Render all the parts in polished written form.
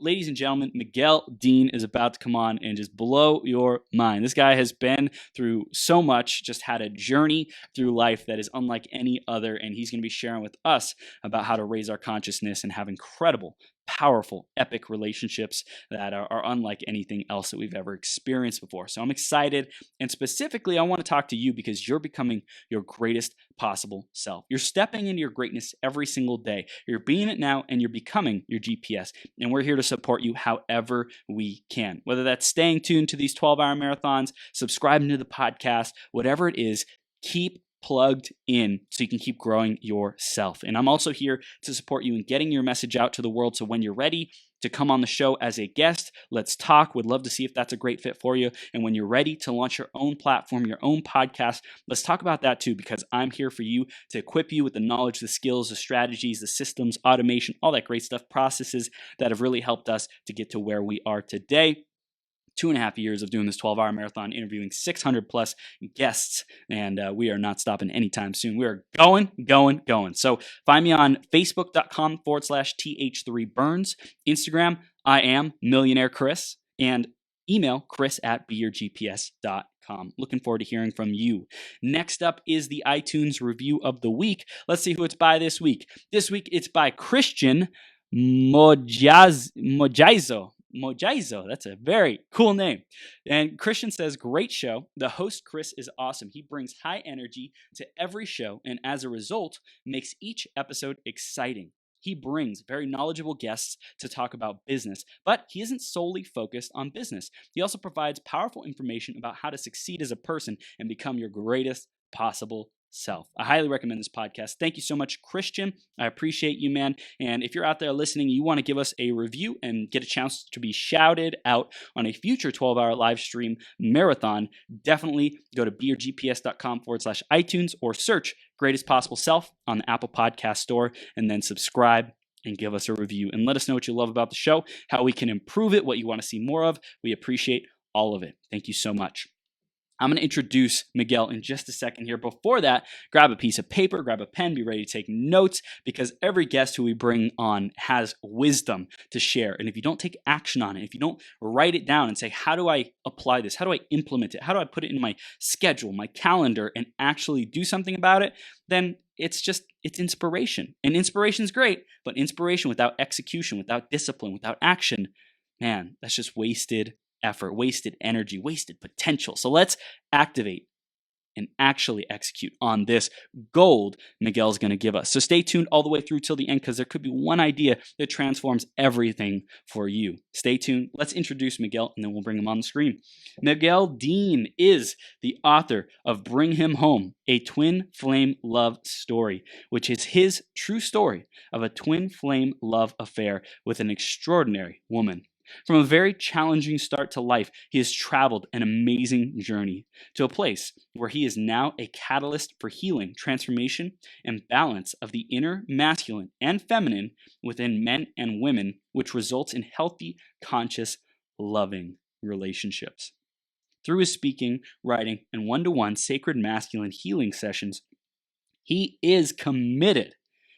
Ladies and gentlemen, Miguel Dean is about to come on and just blow your mind. This guy has been through so much, just had a journey through life that is unlike any other, and he's going to be sharing with us about how to raise our consciousness and have incredible, powerful, epic relationships that are unlike anything else that we've ever experienced before. So I'm excited, and specifically, I want to talk to you because you're becoming your greatest possible self. You're stepping into your greatness every single day. You're being it now, and you're becoming your GPS. And we're here to support you however we can, whether that's staying tuned to these 12-hour marathons, subscribing to the podcast, whatever it is. Keep plugged in so you can keep growing yourself. And I'm also here to support you in getting your message out to the world. So when you're ready to come on the show as a guest, let's talk. Would love to see if that's a great fit for you. And when you're ready to launch your own platform, your own podcast, let's talk about that too, because I'm here for you to equip you with the knowledge, the skills, the strategies, the systems, automation, all that great stuff, processes that have really helped us to get to where we are today. 2.5 years of doing this 12-hour marathon, interviewing 600 plus guests, and we are not stopping anytime soon. We are going. So find me on facebook.com/th3burns, Instagram, I am Millionaire Chris, and email chris@beyourgps.com. Looking forward to hearing from you. Next up is the iTunes review of the week. Let's see who it's by this week. This week it's by Christian Mojaizo. That's a very cool name. And Christian says, great show. The host, Chris, is awesome. He brings high energy to every show and as a result, makes each episode exciting. He brings very knowledgeable guests to talk about business, but he isn't solely focused on business. He also provides powerful information about how to succeed as a person and become your greatest possible self. I highly recommend this podcast. Thank you so much, Christian. I appreciate you, man. And if you're out there listening, you want to give us a review and get a chance to be shouted out on a future 12-hour live stream marathon, definitely go to beyourgps.com/iTunes or search Greatest Possible Self on the Apple Podcast Store and then subscribe and give us a review and let us know what you love about the show, how we can improve it, what you want to see more of. We appreciate all of it. Thank you so much. I'm going to introduce Miguel in just a second here. Before that, grab a piece of paper, grab a pen, be ready to take notes because every guest who we bring on has wisdom to share. And if you don't take action on it, if you don't write it down and say, how do I apply this? How do I implement it? How do I put it in my schedule, my calendar, and actually do something about it? Then it's inspiration. And inspiration is great, but inspiration without execution, without discipline, without action, man, that's just wasted effort, wasted energy, wasted potential. So let's activate and actually execute on this gold Miguel's going to give us. So stay tuned all the way through till the end because there could be one idea that transforms everything for you. Stay tuned. Let's introduce Miguel and then we'll bring him on the screen. Miguel Dean is the author of Bring Him Home, a twin flame love story, which is his true story of a twin flame love affair with an extraordinary woman. From a very challenging start to life, he has traveled an amazing journey to a place where he is now a catalyst for healing, transformation, and balance of the inner masculine and feminine within men and women, which results in healthy, conscious, loving relationships. Through his speaking, writing, and one-to-one sacred masculine healing sessions, he is committed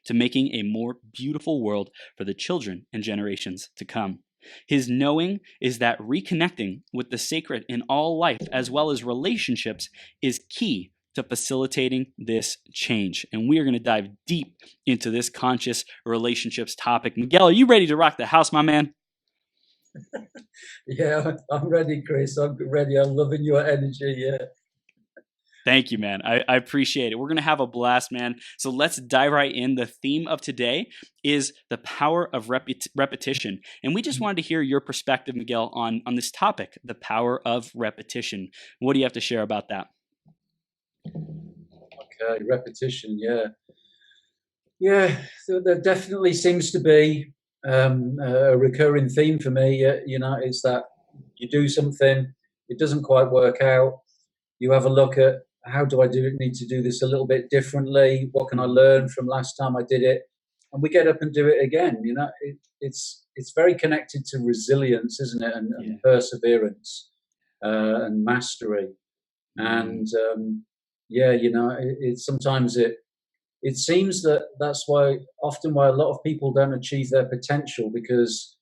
to making a more beautiful world for the children and generations to come. His knowing is that reconnecting with the sacred in all life, as well as relationships, is key to facilitating this change. And we are going to dive deep into this conscious relationships topic. Miguel, are you ready to rock the house, my man? Yeah, I'm ready, Chris. I'm ready. I'm loving your energy. Yeah. Thank you, man. I appreciate it. We're going to have a blast, man. So let's dive right in. The theme of today is the power of repetition. And we just wanted to hear your perspective, Miguel, on this topic, the power of repetition. What do you have to share about that? Okay, repetition, yeah. Yeah, so there definitely seems to be a recurring theme for me. It's that you do something, it doesn't quite work out. You have a look at how do I need to do this a little bit differently? What can I learn from last time I did it? And we get up and do it again. It's very connected to resilience, isn't it? And perseverance and mastery. And sometimes it seems that's why a lot of people don't achieve their potential because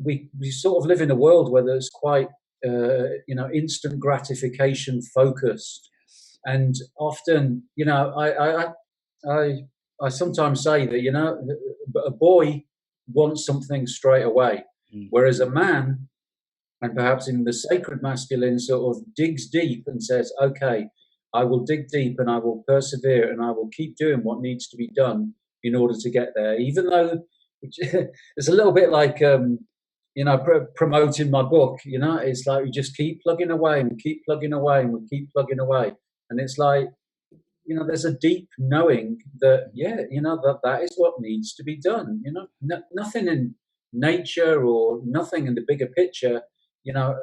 we sort of live in a world where there's quite instant gratification focused, Yes. and often I I sometimes say that a boy wants something straight away, Mm. whereas a man, and perhaps in the sacred masculine, sort of digs deep and says, okay, I will dig deep and I will persevere and I will keep doing what needs to be done in order to get there, even though it's a little bit like promoting my book. It's like we just keep plugging away and keep plugging away and we keep plugging away, and it's like, there's a deep knowing that, that is what needs to be done. Nothing in nature or nothing in the bigger picture,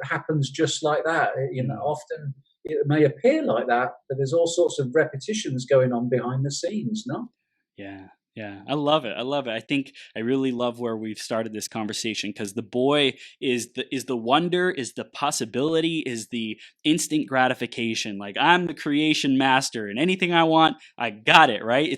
happens just like that. Mm. Often it may appear like that, but there's all sorts of repetitions going on behind the scenes, no? Yeah. Yeah. I love it. I love it. I think I really love where we've started this conversation, because the boy is the wonder, is the possibility, is the instant gratification. Like, I'm the creation master and anything I want, I got it, right?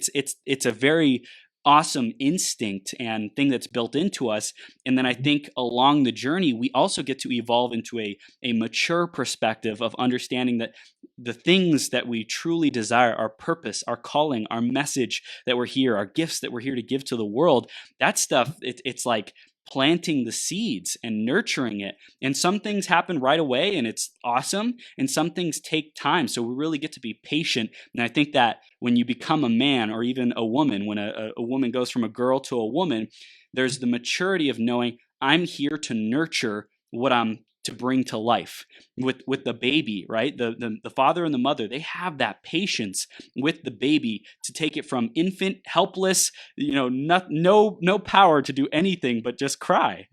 It's a very awesome instinct and thing that's built into us. And then I think along the journey we also get to evolve into a mature perspective of understanding that the things that we truly desire, our purpose, our calling, our message that we're here, our gifts that we're here to give to the world, that stuff, it's like planting the seeds and nurturing it. And some things happen right away and it's awesome, and some things take time. So we really get to be patient. And I think that when you become a man or even a woman, when a woman goes from a girl to a woman, there's the maturity of knowing I'm here to nurture what I'm to bring to life. With the baby, right? The father and the mother, they have that patience with the baby to take it from infant, helpless, no power to do anything but just cry,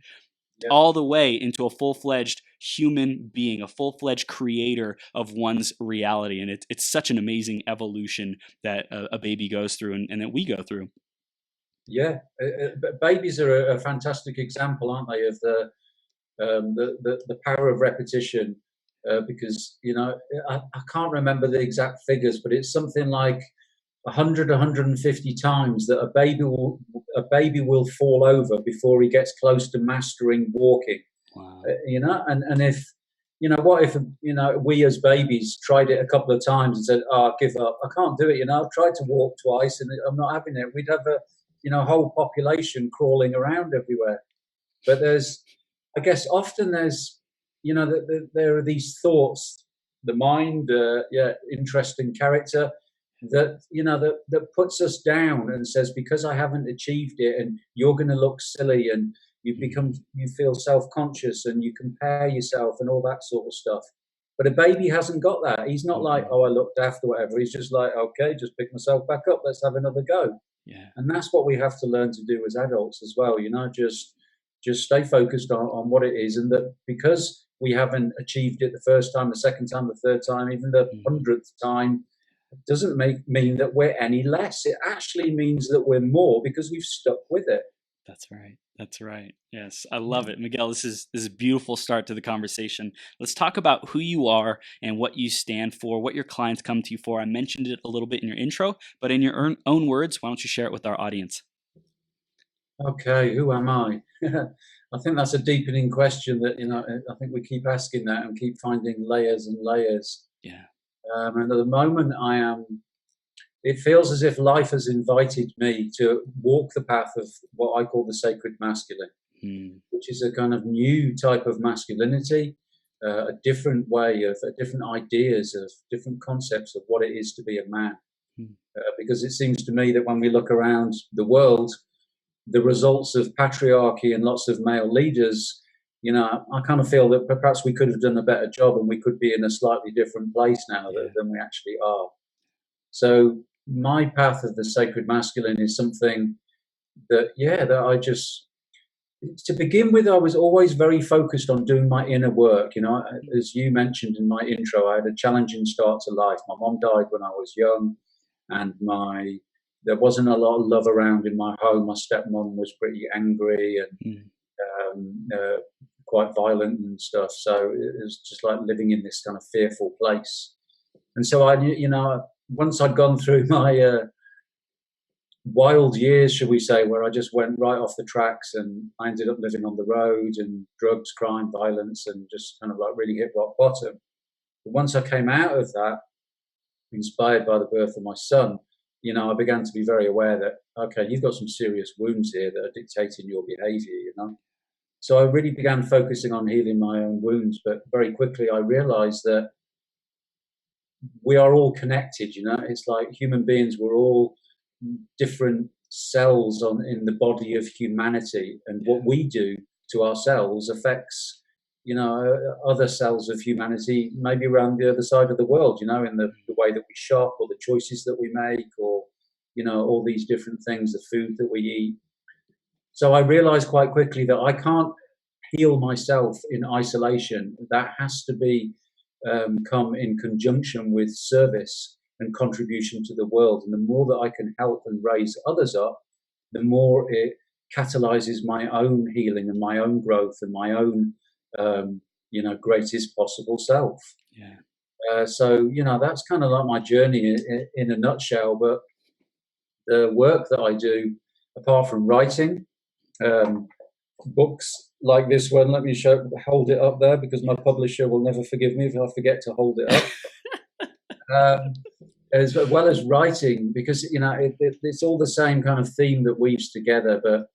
Yeah. all the way into a full-fledged human being, a full-fledged creator of one's reality. And it's such an amazing evolution that a baby goes through, and that we go through. Yeah, but babies are a fantastic example, aren't they, of the power of repetition, because I can't remember the exact figures, but it's something like 100, 150 times that a baby will fall over before he gets close to mastering walking. Wow. And if what if we as babies tried it a couple of times and said, "Oh, I give up, I can't do it." I've tried to walk twice and I'm not having it. We'd have a whole population crawling around everywhere. But I guess often there are these thoughts, the mind, interesting character, that puts us down and says, because I haven't achieved it, and you're going to look silly, and you feel self-conscious and you compare yourself and all that sort of stuff. But a baby hasn't got that. He's not like, Mhm. oh, I looked after whatever. He's just like, okay, just pick myself back up. Let's have another go. Yeah. And that's what we have to learn to do as adults as well. Just stay focused on what it is, and that because we haven't achieved it the first time, the second time, the third time, even the Mhm. 100th time, it doesn't mean that we're any less. It actually means that we're more because we've stuck with it. That's right. That's right. Yes, I love it, Miguel. This is a beautiful start to the conversation. Let's talk about who you are and what you stand for, what your clients come to you for. I mentioned it a little bit in your intro, but in your own words, why don't you share it with our audience? Okay, who am I? I think that's a deepening question that I think we keep asking that and keep finding layers and layers. Yeah. And at the moment, it feels as if life has invited me to walk the path of what I call the sacred masculine, Mm. which is a kind of new type of masculinity, a different way of different ideas of different concepts of what it is to be a man. Mm. Because it seems to me that when we look around the world, the results of patriarchy and lots of male leaders, I kind of feel that perhaps we could have done a better job and we could be in a slightly different place now Yeah. than we actually are. So my path of the sacred masculine is something that I just, to begin with, I was always very focused on doing my inner work. As you mentioned in my intro, I had a challenging start to life. My mom died when I was young, and there wasn't a lot of love around in my home. My stepmom was pretty angry and Mm. quite violent and stuff. So it was just like living in this kind of fearful place. And so once I'd gone through wild years, shall we say, where I just went right off the tracks, and I ended up living on the road and drugs, crime, violence, and just kind of like really hit rock bottom. But once I came out of that, inspired by the birth of my son, I began to be very aware that, okay, you've got some serious wounds here that are dictating your behavior. So I really began focusing on healing my own wounds, but very quickly I realized that we are all connected. It's like human beings, we're all different cells in the body of humanity, and what we do to ourselves affects other cells of humanity, maybe around the other side of the world, in the way that we shop, or the choices that we make, or all these different things, the food that we eat. So I realized quite quickly that I can't heal myself in isolation. That has to be come in conjunction with service and contribution to the world. And the more that I can help and raise others up, the more it catalyzes my own healing and my own growth and my own, greatest possible self. Yeah. So that's kind of like my journey in a nutshell. But the work that I do, apart from writing, books like this one, let me hold it up there, because my publisher will never forgive me if I forget to hold it up. As well as writing, because it's all the same kind of theme that weaves together. But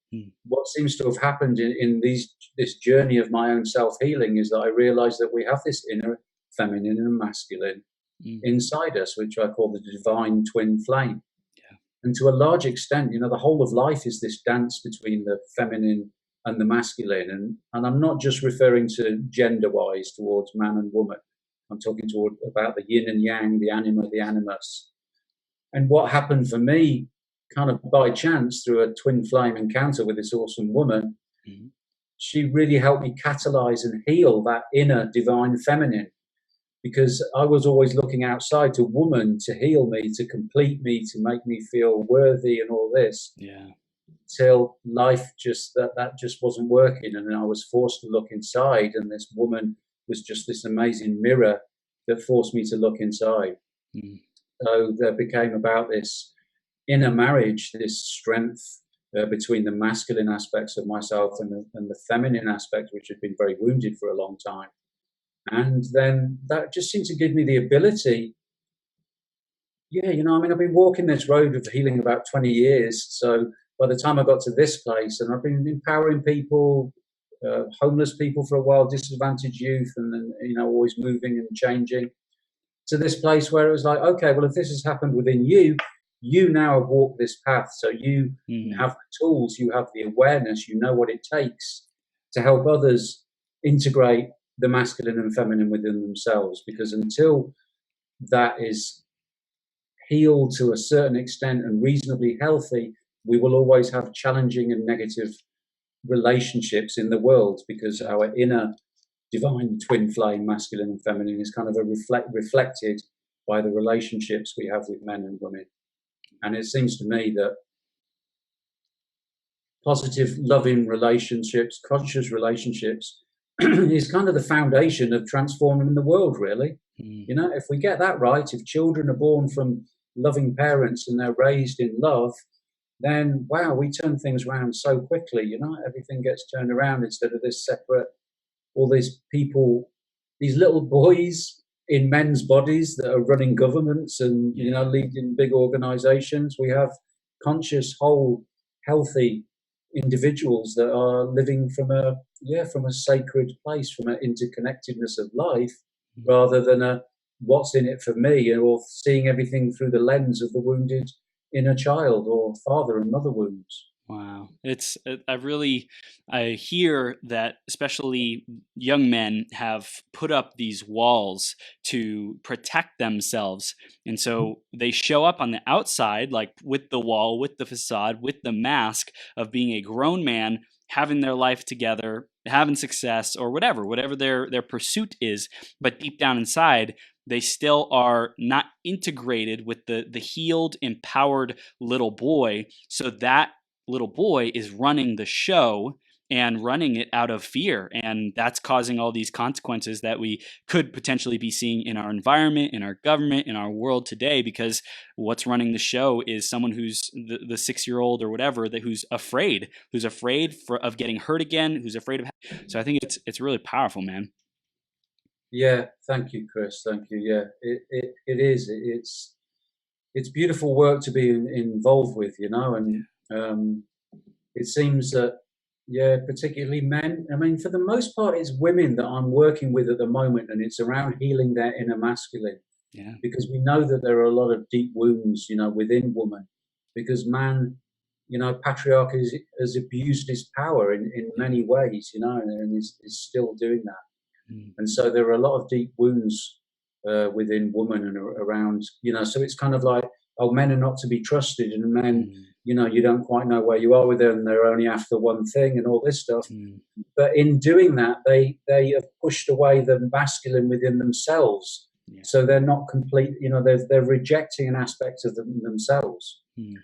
what seems to have happened in this journey of my own self-healing is that I realized that we have this inner feminine and masculine inside us, which I call the divine twin flame. Yeah. And to a large extent, the whole of life is this dance between the feminine and the masculine. And I'm not just referring to gender-wise towards man and woman. I'm talking about the yin and yang, the anima, the animus. And what happened for me, kind of by chance, through a twin flame encounter with this awesome woman, she really helped me catalyze and heal that inner divine feminine. Because I was always looking outside to woman to heal me, to complete me, to make me feel worthy and all this. Yeah. Till life that just wasn't working, and then I was forced to look inside, and this woman was just this amazing mirror that forced me to look inside. So there became about this inner marriage, this strength between the masculine aspects of myself and the feminine aspect, which had been very wounded for a long time. And then that just seemed to give me the ability. I've been walking this road of healing about 20 years. So by the time I got to this place, and I've been empowering people, homeless people for a while, disadvantaged youth, and then, always moving and changing, to this place where it was like, okay, well, if this has happened within you, you now have walked this path. So you have the tools, you have the awareness, you know what it takes to help others integrate the masculine and feminine within themselves. Because until that is healed to a certain extent and reasonably healthy, we will always have challenging and negative relationships in the world, because our inner divine twin flame, masculine and feminine, is kind of reflected by the relationships we have with men and women. And it seems to me that positive, loving relationships, conscious relationships, is kind of the foundation of transforming the world, really. If we get that right, if children are born from loving parents and they're raised in love, then wow, we turn things around so quickly. Everything gets turned around, instead of this separate, all these people, these little boys in men's bodies that are running governments and leading big organizations. We have conscious, whole, healthy individuals that are living from a sacred place, from an interconnectedness of life, rather than a what's in it for me, or seeing everything through the lens of the wounded inner child, or father and mother wounds. Wow. I hear that especially young men have put up these walls to protect themselves. And so they show up on the outside, like with the wall, with the facade, with the mask of being a grown man, having their life together, having success, or whatever their pursuit is. But deep down inside, they still are not integrated with the healed, empowered little boy. So that little boy is running the show, and running it out of fear. And that's causing all these consequences that we could potentially be seeing in our environment, in our government, in our world today, because what's running the show is someone who's the 6-year-old or whatever, who's afraid of getting hurt again, who's afraid of. So I think it's really powerful, man. Yeah, thank you, Chris. Thank you. Yeah, it is. It's beautiful work to be involved with, and it seems that, yeah, particularly men. I mean, for the most part, it's women that I'm working with at the moment, and it's around healing their inner masculine, Yeah. because we know that there are a lot of deep wounds, within woman, because man, patriarchy has abused his power in many ways, and is still doing that. Mm. And so there are a lot of deep wounds within women and around, so it's kind of like, oh, men are not to be trusted, and men, Mm. you don't quite know where you are with them, they're only after one thing and all this stuff. Mm. But in doing that, they have pushed away the masculine within themselves. Yeah. So they're not complete, they're rejecting an aspect of themselves. Mm.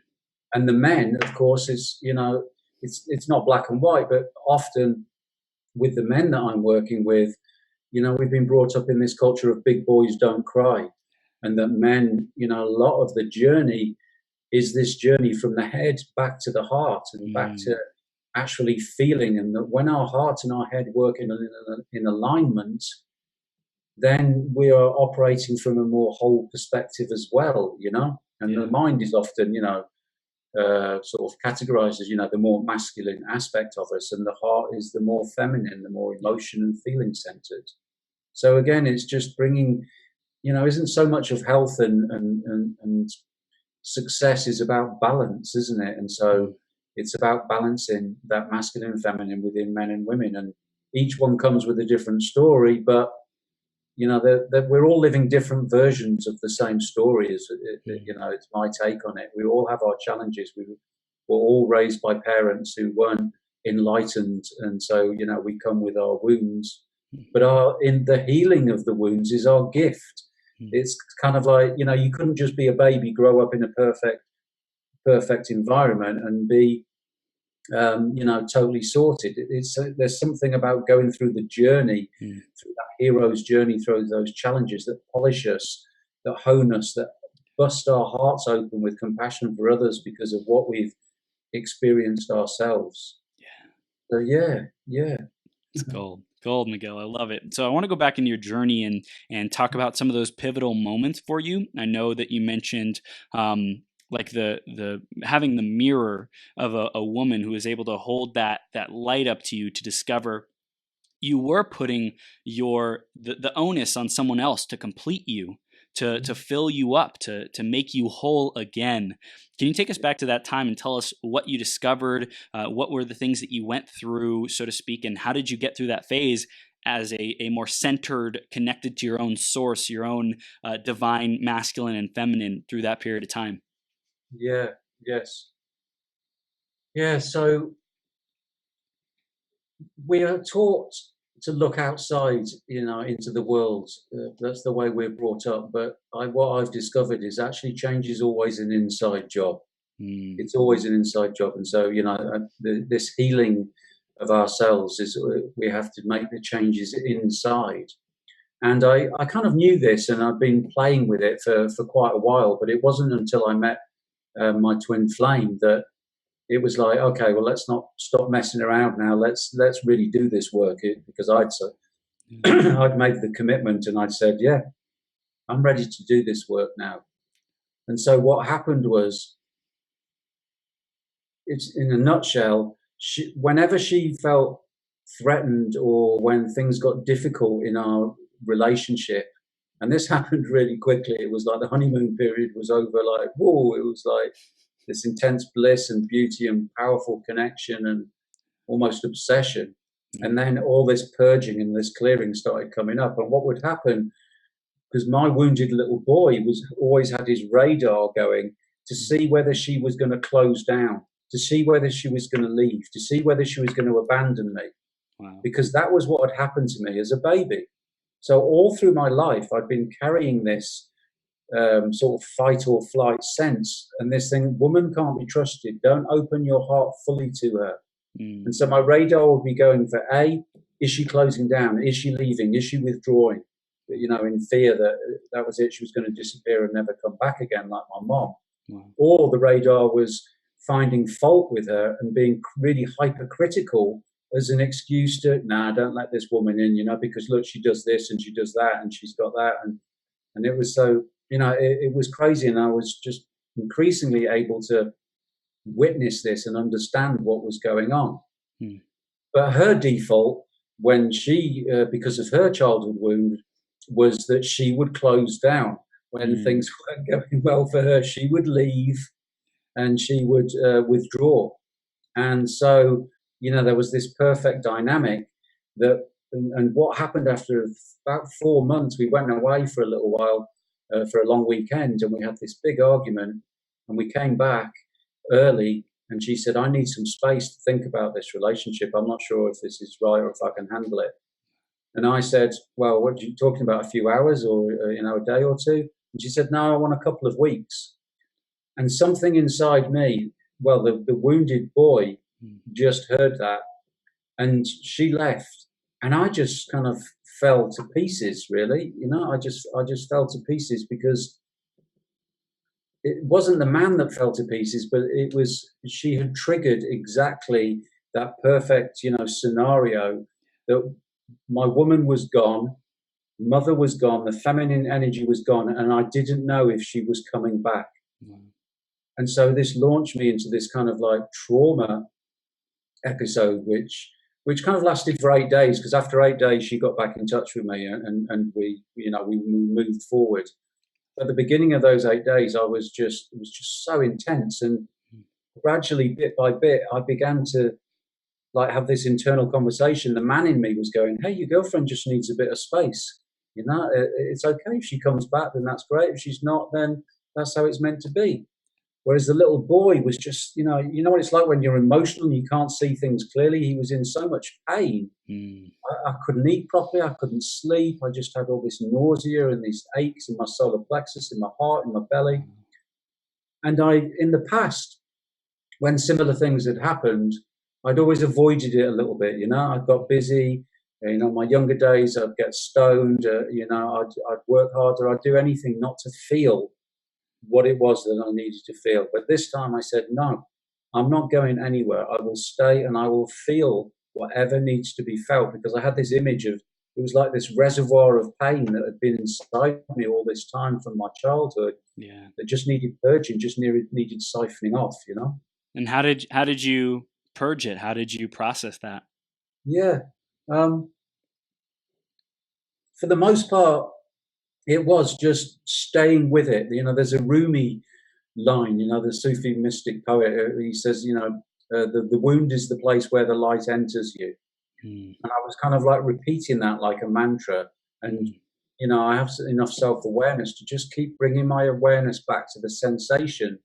And the men, of course, it's not black and white, but often with the men that I'm working with, we've been brought up in this culture of big boys don't cry. And that men, a lot of the journey is this journey from the head back to the heart and back to actually feeling. And that when our heart and our head work in alignment, then we are operating from a more whole perspective as well, and the mind is often, sort of categorized as, the more masculine aspect of us, and the heart is the more feminine, the more emotion and feeling centered. So again, it's just bringing, isn't so much of health and success is about balance, isn't it? And so it's about balancing that masculine and feminine within men and women, and each one comes with a different story, but that we're all living different versions of the same story. It's my take on it. We all have our challenges. We were all raised by parents who weren't enlightened, and so we come with our wounds. But in the healing of the wounds is our gift. It's kind of like, you couldn't just be a baby, grow up in a perfect environment and be totally sorted. There's something about going through the journey, through that hero's journey, through those challenges that polish us, that hone us, that bust our hearts open with compassion for others because of what we've experienced ourselves. So yeah. It's gold, Miguel. I love it. So I want to go back into your journey and talk about some of those pivotal moments for you. I know that you mentioned like the having the mirror of a woman who is able to hold that light up to you to discover you were putting the onus on someone else to complete you, to fill you up, to make you whole again. Can you take us back to that time and tell us what you discovered? What were the things that you went through, so to speak, and how did you get through that phase as a more centered, connected to your own source, your own divine masculine and feminine through that period of time? Yeah. Yes. Yeah. So we are taught to look outside, into the world. That's the way we're brought up. But what I've discovered is actually change is always an inside job. It's always an inside job. And so, this healing of ourselves is we have to make the changes inside. And I kind of knew this, and I've been playing with it for quite a while. But it wasn't until I met my twin flame that it was like, okay, well, let's not stop messing around now. Let's really do this work, because I'd made the commitment, and I'd said, yeah, I'm ready to do this work now. And so what happened was, it's in a nutshell, whenever she felt threatened or when things got difficult in our relationship, and this happened really quickly, it was like the honeymoon period was over, like, whoa, it was like this intense bliss and beauty and powerful connection and almost obsession. And then all this purging and this clearing started coming up. And what would happen, because my wounded little boy was always had his radar going to see whether she was going to close down, to see whether she was going to leave, to see whether she was going to abandon me. Wow. Because that was what had happened to me as a baby. So all through my life, I've been carrying this sort of fight or flight sense, and this thing, woman can't be trusted. Don't open your heart fully to her. And so my radar would be going for A, is she closing down? Is she leaving? Is she withdrawing? In fear that that was it. She was going to disappear and never come back again, like my mom. Wow. Or the radar was finding fault with her and being really hypercritical as an excuse to, don't let this woman in, because look, she does this and she does that and she's got that. And it was so, it was crazy. And I was just increasingly able to witness this and understand what was going on. But her default, when she, because of her childhood wound, was that she would close down when things weren't going well for her. She would leave and she would withdraw. And so, there was this perfect dynamic that, and what happened after about 4 months, we went away for a little while for a long weekend, and we had this big argument, and we came back early, and she said, I need some space to think about this relationship. I'm not sure if this is right or if I can handle it. And I said, well, what are you talking about, a few hours or, a day or two? And she said, no, I want a couple of weeks. And something inside me, well, the wounded boy just heard that, and she left. And I just kind of fell to pieces, really. I just fell to pieces, because it wasn't the man that fell to pieces, but it was, she had triggered exactly that perfect, scenario that my woman was gone, mother was gone, the feminine energy was gone, and I didn't know if she was coming back. And so this launched me into this kind of like trauma episode, which kind of lasted for 8 days, because after 8 days she got back in touch with me, and we moved forward. At the beginning of those 8 days, it was just so intense, and gradually, bit by bit, I began to have this internal conversation. The man in me was going, hey, your girlfriend just needs a bit of space. It's okay if she comes back, then that's great. If she's not, then that's how it's meant to be. Whereas the little boy was just, what it's like when you're emotional and you can't see things clearly. He was in so much pain. I couldn't eat properly. I couldn't sleep. I just had all this nausea and these aches in my solar plexus, in my heart, in my belly. And in the past, when similar things had happened, I'd always avoided it a little bit. I got busy. My younger days, I'd get stoned. I'd work harder. I'd do anything not to feel what it was that I needed to feel. But this time I said, no, I'm not going anywhere. I will stay and I will feel whatever needs to be felt, because I had this image of, it was like this reservoir of pain that had been inside me all this time from my childhood. Yeah. That just needed purging, just needed siphoning off, And how did you purge it? How did you process that? Yeah. For the most part, it was just staying with it. There's a Rumi line, the Sufi mystic poet. He says, the wound is the place where the light enters you. And I was kind of like repeating that like a mantra. And, I have enough self-awareness to just keep bringing my awareness back to the sensation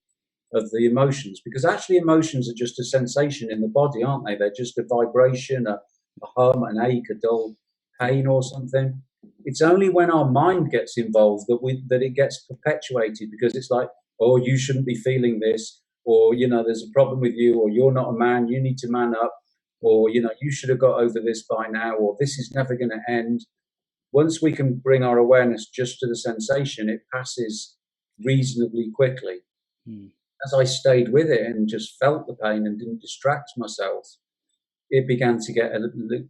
of the emotions, because actually emotions are just a sensation in the body, aren't they? They're just a vibration, a hum, an ache, a dull pain or something. It's only when our mind gets involved that it gets perpetuated, because it's like, oh, you shouldn't be feeling this, or there's a problem with you, or you're not a man, you need to man up, or you should have got over this by now, or this is never going to end. Once we can bring our awareness just to the sensation, it passes reasonably quickly. As I stayed with it and just felt the pain and didn't distract myself, it began to get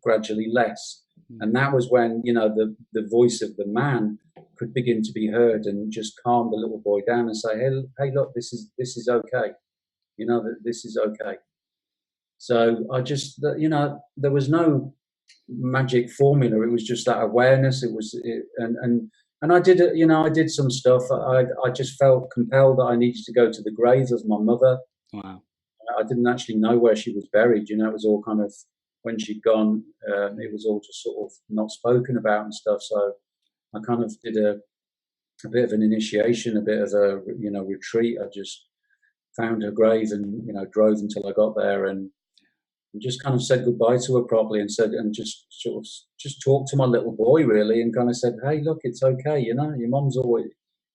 gradually less. And that was when, the voice of the man could begin to be heard and just calm the little boy down and say, hey, look, this is okay. This is okay. So I just, there was no magic formula. It was just that awareness. And I did it, I did some stuff. I just felt compelled that I needed to go to the grave of my mother. Wow. I didn't actually know where she was buried. It was all kind of, when she'd gone, it was all just sort of not spoken about and stuff. So I kind of did a bit of an initiation, a bit of a, retreat. I just found her grave and, drove until I got there and just kind of said goodbye to her properly and just sort of just talked to my little boy really and kind of said, hey, look, it's okay. Your mom's always,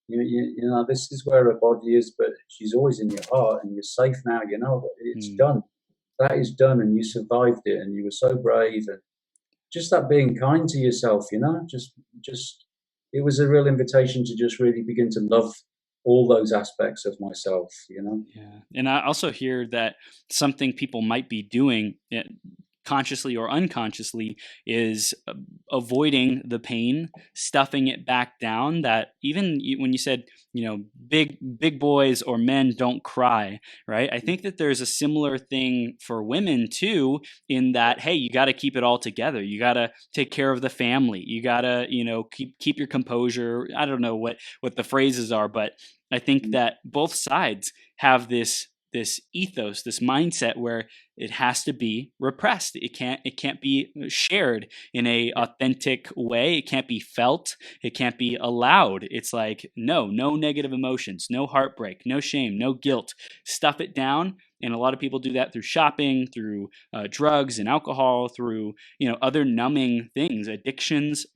this is where her body is, but she's always in your heart and you're safe now, it's done. that is done, and you survived it, and you were so brave, and just that being kind to yourself, just it was a real invitation to just really begin to love all those aspects of myself. Yeah. And I also hear that something people might be doing, consciously or unconsciously, is avoiding the pain, stuffing it back down. That even when you said, big boys or men don't cry, right? I think that there's a similar thing for women too, in that, hey, you got to keep it all together. You got to take care of the family. You got to, keep your composure. I don't know what the phrases are, but I think that both sides have this ethos, this mindset where it has to be repressed. It can't be shared in a authentic way. It can't be felt. It can't be allowed. It's like, no negative emotions, no heartbreak, no shame, no guilt. Stuff it down. And a lot of people do that through shopping, through drugs and alcohol, through other numbing things, addictions.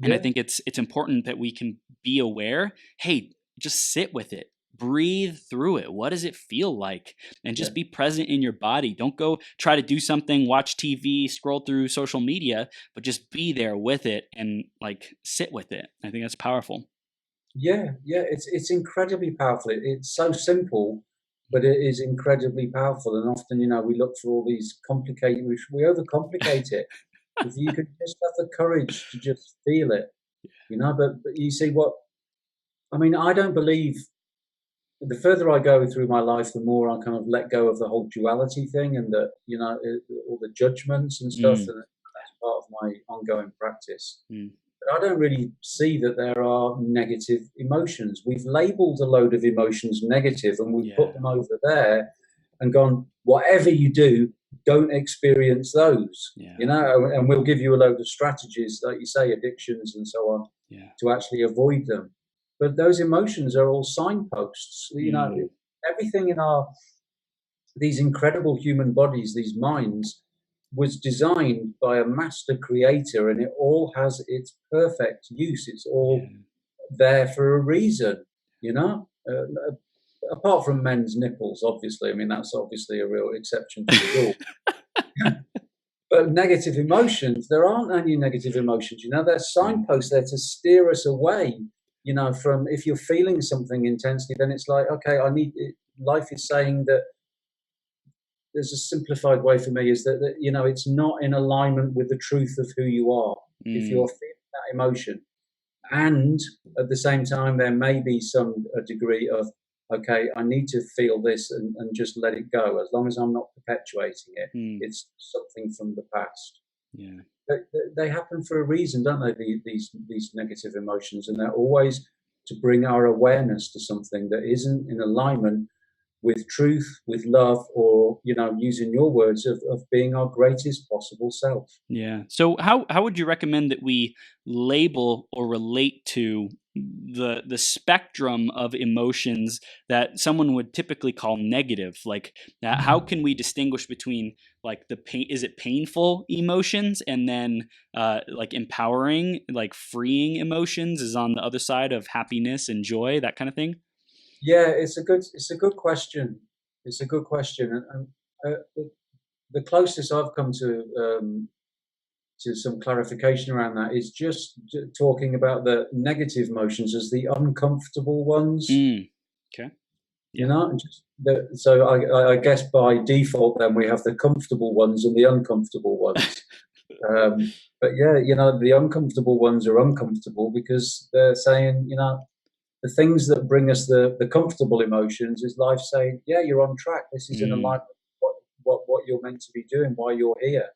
And I Yeah, think it's important that we can be aware. Hey, just sit with it. Breathe through it. What does it feel like? And yeah. just be present in your body. Don't go try to do something, watch TV, scroll through social media, but just be there with it and sit with it. I think that's powerful. Yeah, it's incredibly powerful. It's so simple, but it is incredibly powerful. And often, we look for all these complicated. We overcomplicate it. If you could just have the courage to just feel it, But you see what I mean. I don't believe. The further I go through my life, the more I kind of let go of the whole duality thing, and all the judgments and stuff. Mm, And that's part of my ongoing practice. mm, I don't really see that there are negative emotions. We've labeled a load of emotions negative, and we've put yeah, them over there and gone, whatever you do, don't experience those, yeah, and we'll give you a load of strategies, like you say, addictions and so on, yeah. to actually avoid them. But those emotions are all signposts. Mm, Everything in these incredible human bodies, these minds, was designed by a master creator, and it all has its perfect use. It's all yeah. there for a reason, you know. Apart from men's nipples, obviously. I mean, that's obviously a real exception to the rule. But negative emotions, there aren't any negative emotions. They're Mm, signposts there to steer us away. From if you're feeling something intensely, then it's like, okay, I need it. Life is saying that there's a simplified way for me is that it's not in alignment with the truth of who you are. If mm, you're feeling that emotion, and at the same time there may be some a degree of, okay, I need to feel this and just let it go. As long as I'm not perpetuating it, mm, it's something from the past. yeah. They happen for a reason, don't they? These negative emotions, and they're always to bring our awareness to something that isn't in alignment with truth, with love, or using your words of being our greatest possible self. Yeah. So how would you recommend that we label or relate to the spectrum of emotions that someone would typically call negative? Like, how can we distinguish between the pain? Is it painful emotions, and then empowering, freeing emotions is on the other side of happiness and joy, that kind of thing? Yeah, it's a good question. It's a good question, and the closest I've come to some clarification around that is just talking about the negative emotions as the uncomfortable ones. Mm, okay. Yeah. And just so I guess by default, then we have the comfortable ones and the uncomfortable ones. But yeah, the uncomfortable ones are uncomfortable because they're saying, the things that bring us the comfortable emotions is life saying, yeah, you're on track. This is in Mm, alignment with what you're meant to be doing, why you're here.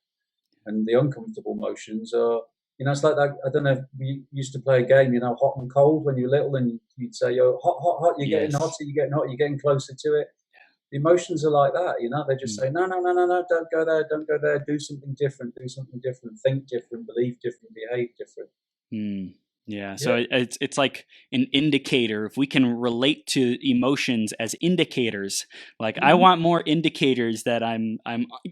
And the uncomfortable emotions are, it's like that. I don't know if we used to play a game, hot and cold when you're little, and you'd say, "Yo, hot, hot, hot." You're getting hotter. yes. You're getting hot. You're getting closer to it. The emotions are like that. They just Mm. say, "No, no, no, no, no. Don't go there. Don't go there. Do something different. Do something different. Think different. Believe different. Behave different." Mm, yeah, so Yeah. it's like an indicator. If we can relate to emotions as indicators, like I Mhm. want more indicators that I'm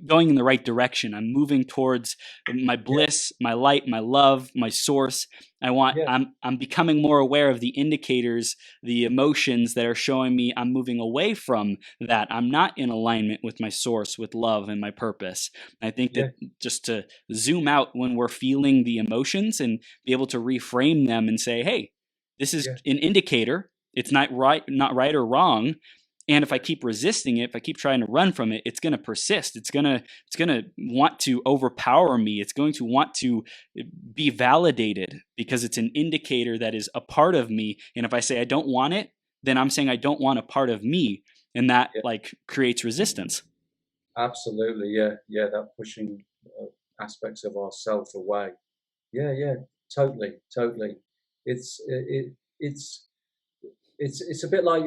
going in the right direction. I'm moving towards my Yeah. bliss, my light, my love, my source. Yeah, I'm becoming more aware of the indicators, the emotions that are showing me I'm moving away from that. I'm not in alignment with my source, with love and my purpose. I think that yeah, just to zoom out when we're feeling the emotions and be able to reframe them and say, hey, this is yeah, an indicator. It's not right or wrong. And if I yeah, keep resisting it, if I keep trying to run from it, it's going to persist. It's going to want to overpower me. It's going to want to be validated because it's an indicator that is a part of me. And if I say I don't want it, then I'm saying I don't want a part of me, and that yeah. like creates resistance. Absolutely, yeah, yeah. That pushing aspects of ourself away. Yeah, yeah, totally, totally. It's it's a bit like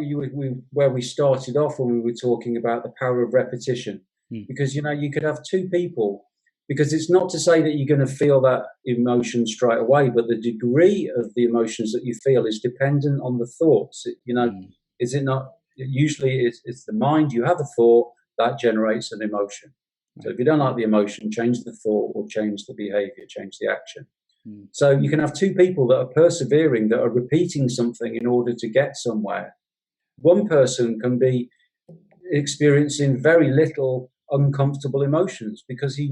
where we started off when we were talking about the power of repetition, Hmm. because you could have two people, because it's not to say that you're going to feel that emotion straight away, but the degree of the emotions that you feel is dependent on the thoughts. Hmm. Is it not? Usually, it's the mind. You have a thought that generates an emotion. So Right. if you don't like the emotion, change the thought or change the behavior, change the action. Hmm. So you can have two people that are persevering, that are repeating something in order to get somewhere. One person can be experiencing very little uncomfortable emotions because he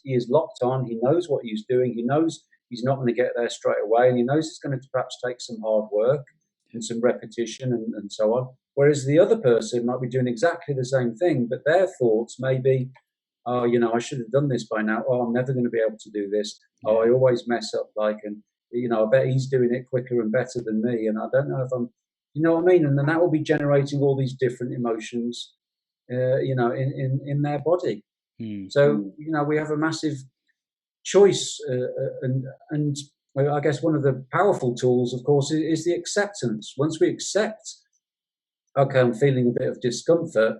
is locked on. He knows what he's doing. He knows he's not going to get there straight away, and he knows it's going to perhaps take some hard work and some repetition and so on. Whereas the other person might be doing exactly the same thing, but their thoughts may be, oh, I should have done this by now. Oh, I'm never going to be able to do this. Oh, Yeah. I always mess up. And I bet he's doing it quicker and better than me. And I don't know if I'm, you know what I mean? And then that will be generating all these different emotions, in their body. Hmm. So, we have a massive choice. And I guess one of the powerful tools, of course, is the acceptance. Once we accept, okay, I'm feeling a bit of discomfort,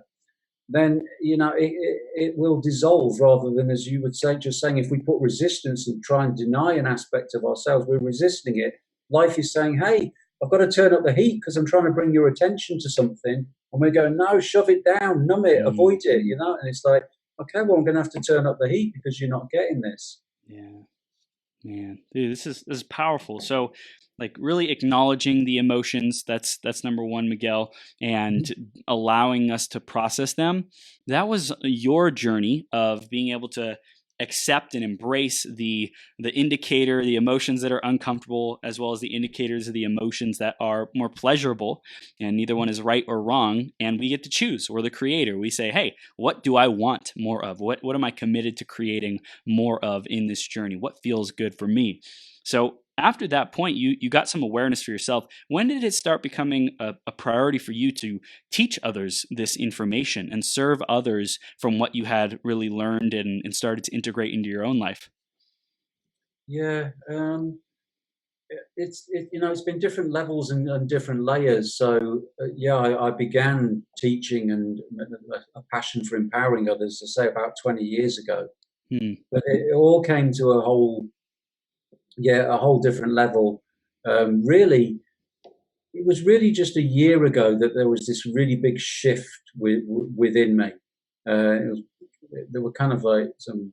then it will dissolve rather than, as you would say, just saying, if we put resistance and try and deny an aspect of ourselves, we're resisting it. Life is saying, hey, I've got to turn up the heat because I'm trying to bring your attention to something, and we're going, no, shove it down, numb it, avoid Hmm. it, and it's like, okay, well, I'm going to have to turn up the heat because you're not getting this. Yeah. Man, dude, this is powerful. So, like, really acknowledging the emotions. That's number one, Miguel, and Mhm. allowing us to process them. That was your journey of being able to accept and embrace the indicator, the emotions that are uncomfortable, as well as the indicators of the emotions that are more pleasurable. And neither one is right or wrong. And we get to choose. We're the creator. We say, hey, what do I want more of? What am I committed to creating more of in this journey? What feels good for me? So after that point, you got some awareness for yourself. When did it start becoming a priority for you to teach others this information and serve others from what you had really learned and started to integrate into your own life? Yeah, it's been different levels and different layers. So yeah, I began teaching and a passion for empowering others, I say, about 20 years ago. Hmm. But it all came to a whole different level. Really, it was really just a year ago that there was this really big shift within me. There were kind of like some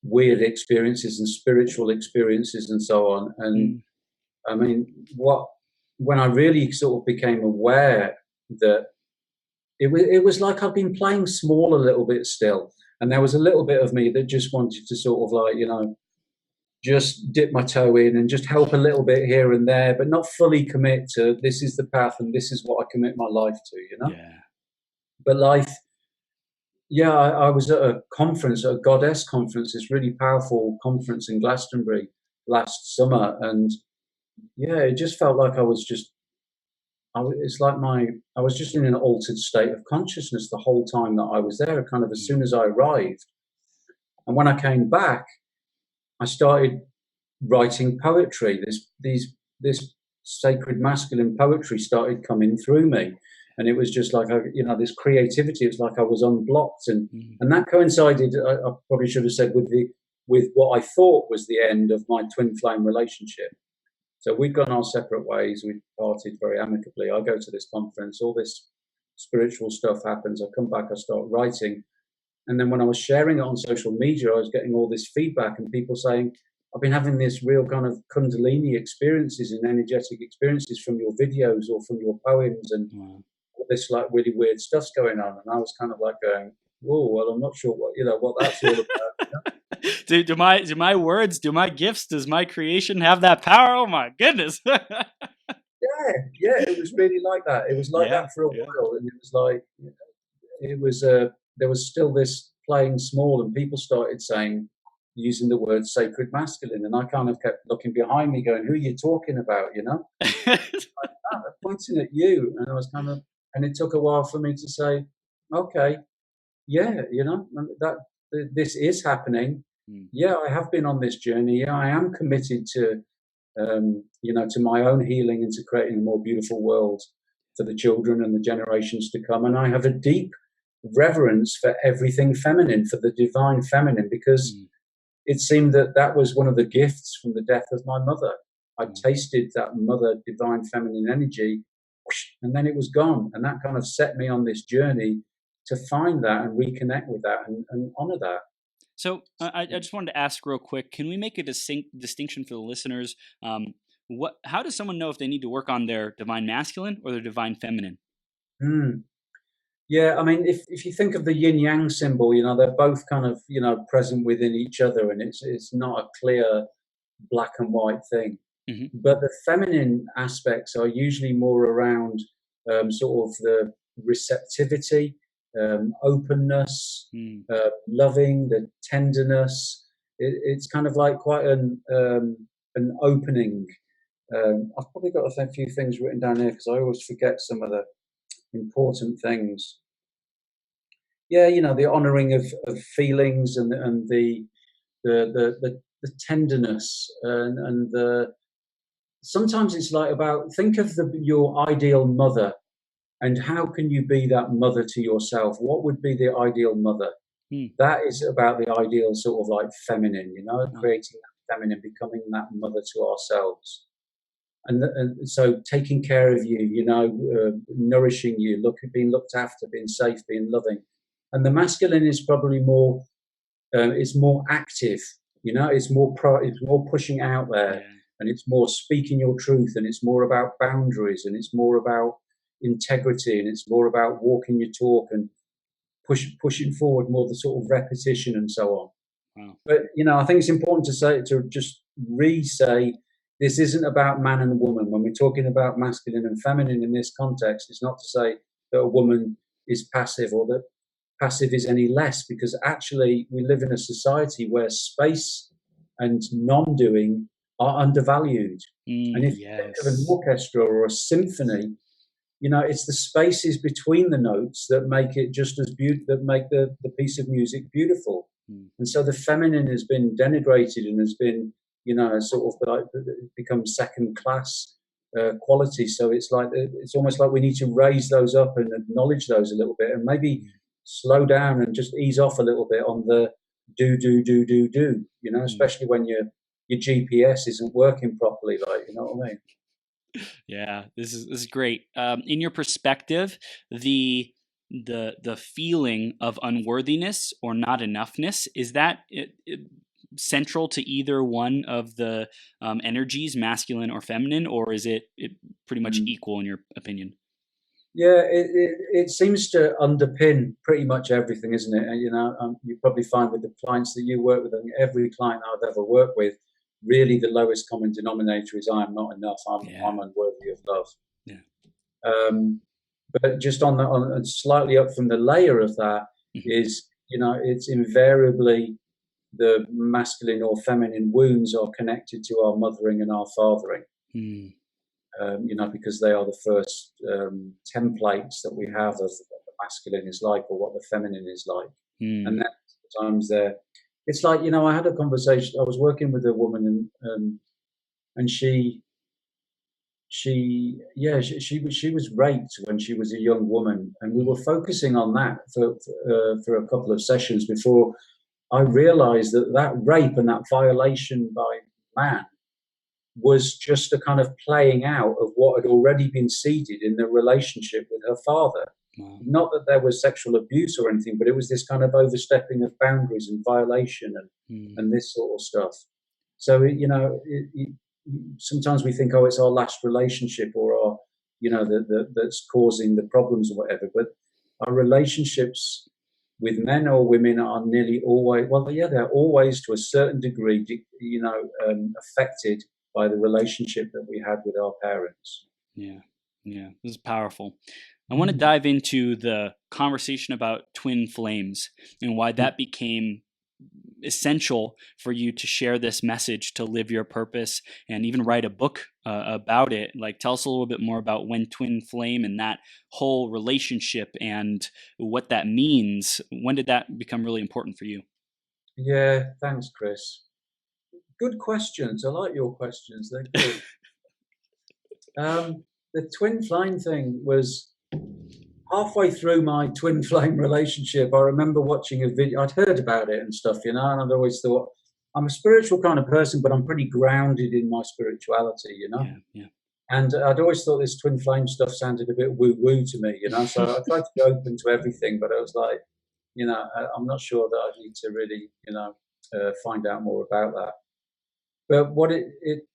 weird experiences and spiritual experiences and so on. And Hmm. I mean, when I really sort of became aware that it was like I've been playing small a little bit still, and there was a little bit of me that just wanted to sort of like just dip my toe in and just help a little bit here and there, but not fully commit to this is the path and this is what I commit my life to. Yeah. But life, yeah, I was at a conference, a goddess conference, this really powerful conference in Glastonbury last summer, and yeah, it just felt like it's like I was just in an altered state of consciousness the whole time that I was there. Kind of as Hmm. soon as I arrived, and when I came back, I started writing poetry. This sacred masculine poetry started coming through me, and it was just like this creativity. It's like I was unblocked, and Hmm. and that coincided. I probably should have said with what I thought was the end of my twin flame relationship. So we'd gone our separate ways. We parted very amicably. I go to this conference. All this spiritual stuff happens. I come back. I start writing, and then when I was sharing it on social media, I was getting all this feedback and people saying, I've been having this real kind of kundalini experiences and energetic experiences from your videos or from your poems, and Wow. all this like really weird stuff's going on. And I was kind of like going, "Whoa, well, I'm not sure what that's all about." do my words, do my gifts, does my creation have that power? Oh my goodness. Yeah, it was really like that. It was like Yeah, that for a yeah. while, and it was like it was there was still this playing small, and people started saying using the word sacred masculine, and I kind of kept looking behind me, going, "Who are you talking about?" Pointing at you, and I was kind of, and it took a while for me to say, "Okay, yeah, that this is happening. Mm, Yeah, I have been on this journey. Yeah, I am committed to to my own healing and to creating a more beautiful world for the children and the generations to come. And I have a deep reverence for everything feminine, for the divine feminine, because mm, it seemed that that was one of the gifts from the death of my mother. I mm. tasted that mother divine feminine energy, and then it was gone. And that kind of set me on this journey to find that and reconnect with that and honor that. So I just wanted to ask real quick: can we make a distinction for the listeners? How does someone know if they need to work on their divine masculine or their divine feminine? Mm. Yeah, I mean, if you think of the yin yang symbol, they're both kind of present within each other, and it's not a clear black and white thing. Hmm. But the feminine aspects are usually more around sort of the receptivity, openness, Mm, loving, the tenderness. It's kind of like quite an opening. I've probably got a few things written down here because I always forget some of the important things. Yeah, the honouring of feelings and the tenderness and the sometimes it's like about think of your ideal mother and how can you be that mother to yourself? What would be the ideal mother? mm, That is about the ideal sort of like feminine, oh, creating that feminine, becoming that mother to ourselves. And so taking care of you, nourishing you, being looked after, being safe, being loving. And the masculine is probably more, it's more active, it's more pushing out there, yeah. and it's more speaking your truth, and it's more about boundaries, and it's more about integrity, and it's more about walking your talk and pushing forward more the sort of repetition and so on. Wow. But I think it's important to just re-say this isn't about man and woman. When we're talking about masculine and feminine in this context, it's not to say that a woman is passive or that passive is any less, because actually we live in a society where space and non-doing are undervalued. And if you think of an Yes. orchestra or a symphony, it's the spaces between the notes that make it just as beautiful, that make the piece of music beautiful. Mm, And so the feminine has been denigrated and has been, sort of like become second class quality. So it's like it's almost like we need to raise those up and acknowledge those a little bit, and maybe mm, slow down and just ease off a little bit on the do. mm. Especially when your GPS isn't working properly. Like, you know what I mean? Yeah, this is great. In your perspective, the feeling of unworthiness or not enoughness, is that central to either one of the energies, masculine or feminine, or is it pretty much Mm. equal in your opinion? Yeah, it seems to underpin pretty much everything, isn't it? And, you probably find with the clients that you work with, and every client I've ever worked with, really the lowest common denominator is I am not enough. Yeah, I'm unworthy of love. yeah. Um, but just on slightly up from the layer of that Mhm. is, it's invariably the masculine or feminine wounds are connected to our mothering and our fathering. Mm, Because they are the first templates that we have of what the masculine is like or what the feminine is like. And mm, then sometimes it's like, I had a conversation, I was working with a woman and she was raped when she was a young woman. And we mm, were focusing on that for a couple of sessions before I realized that rape and that violation by man was just a kind of playing out of what had already been seeded in the relationship with her father. wow. Not that there was sexual abuse or anything, but it was this kind of overstepping of boundaries and violation and Mm, and this sort of stuff. So sometimes we think, oh, it's our last relationship, or our, that's causing the problems or whatever. But our relationships with men or women are nearly always, well, yeah, they're always to a certain degree, affected by the relationship that we had with our parents. Yeah. Yeah. This is powerful. I want to dive into the conversation about twin flames and why that became essential for you to share this message, to live your purpose, and even write a book about it. Like, tell us a little bit more about when twin flame and that whole relationship and what that means. When did that become really important for you? Yeah, thanks, Chris. Good questions. I like your questions. They're good. The twin flame thing was halfway through my twin flame relationship. I remember watching a video. I'd heard about it and stuff, and I'd always thought, I'm a spiritual kind of person, but I'm pretty grounded in my spirituality, Yeah, yeah. And I'd always thought this twin flame stuff sounded a bit woo-woo to me, So I tried to be open to everything, but I was like, I'm not sure that I need to really, find out more about that. But what it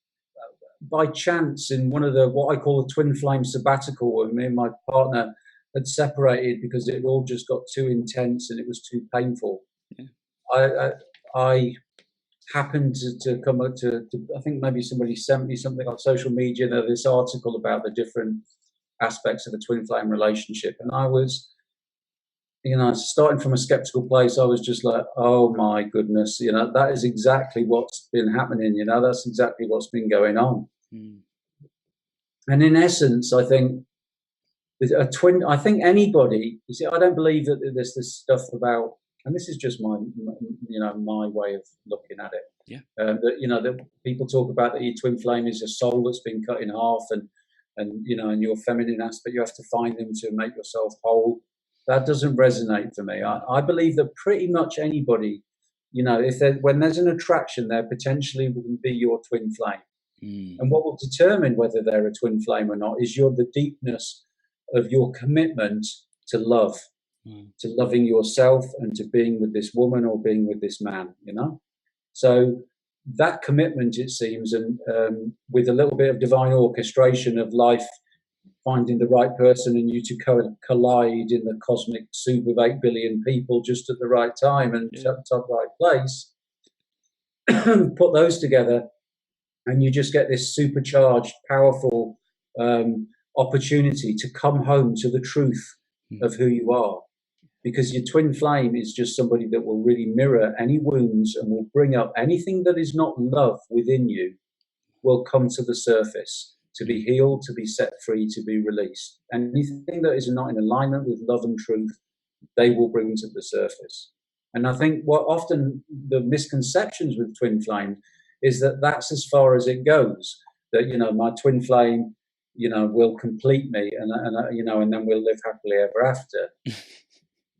by chance, in one of the what I call a twin flame sabbatical, where me and my partner had separated because it all just got too intense and it was too painful. Yeah. I happened to come up to, I think maybe somebody sent me something on social media, this article about the different aspects of a twin flame relationship, and I was, starting from a skeptical place. I was just like, oh my goodness, that is exactly what's been happening. That's exactly what's been going on. And in essence, I think a twin. I think anybody. You see, I don't believe that there's this stuff about, and this is just my way of looking at it. Yeah. That people talk about that your twin flame is a soul that's been cut in half, and and your feminine aspect, you have to find them to make yourself whole. That doesn't resonate for me. I believe that pretty much anybody, when there's an attraction, there potentially will be your twin flame. And what will determine whether they're a twin flame or not is the deepness of your commitment to love, to loving yourself, and to being with this woman or being with this man. So that commitment, it seems, and with a little bit of divine orchestration of life, finding the right person and you to collide in the cosmic soup of 8 billion people just at the right time and at the right place, put those together, and you just get this supercharged, powerful opportunity to come home to the truth of who you are. Because your twin flame is just somebody that will really mirror any wounds and will bring up anything that is not love within you, will come to the surface, to be healed, to be set free, to be released. Anything that is not in alignment with love and truth, they will bring to the surface. And I think what often the misconceptions with twin flame is that that's as far as it goes. That my twin flame, will complete me, and then we'll live happily ever after.